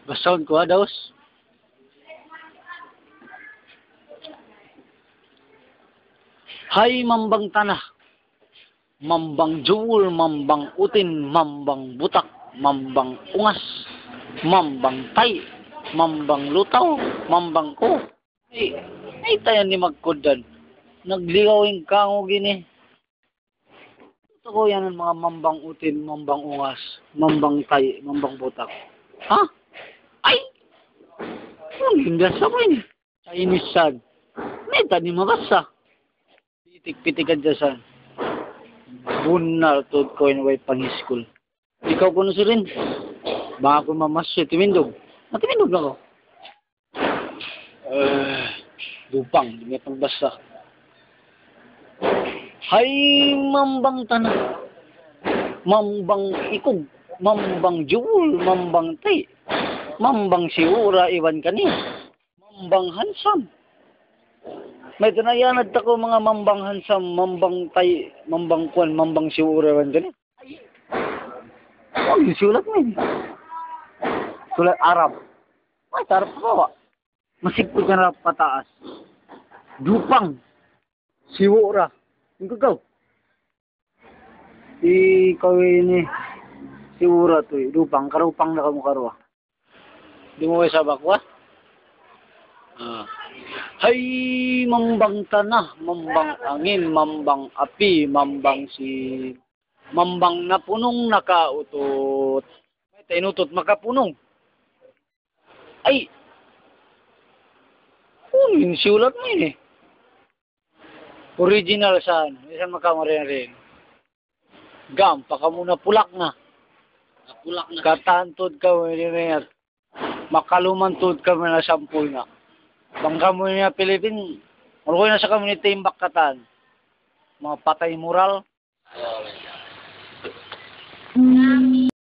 Basahon ko ha, daos. Hay mambang tanah, mambang jewel, mambang utin, mambang butak, mambang ungas, mambang tay, mambang lutaw, mambang ko. Ay tayo ni magkudan. Nagligawing kango gini. Ito ko yan ang mga mambang utin, mambang ungas, mambang tay, mambang butak. Ha? Ay! Ang hindas ako yun. Chinese sad. May tani mabasa. Pitik-pitikan dyan sa bunar to ko in way pang school. Ikaw ko na rin. Baka ko mamasya, timindog. Timindog na ko. Lupang, may pangbasa. Hay mambang tanah, mambang ikog, mambang jewel, mambang tay, mambang siura, iwan kani, mambang hansam. May tinayanad ako mga mambang hansam, mambang tay, mambang kwan, mambang siura, iwan kani. Oh, yung sulat mo yun. Sulat Arab. Ay, tarap pa. Masigpod ka na pataas. Dupang. Siwura. Yung kagaw. Ikaw ini. Siwura to eh. Dupang. Karupang na kamukarwa. Di mo kayo sabak wa? Hay mambang tanah, mambang angin, mambang api, mambang mambang napunong nakautot. May tainutot makapunong. Ay! Yung siulat mo yun eh. Original saan? Isan makamarihan rin. Gam, paka muna pulak na. Pulak na. Katantod ka mo yun. Makalumantod ka mo na sampul na. Bangka mo yun na Pilipin. Marukoy na sa community imbak katan. Mga patay moral.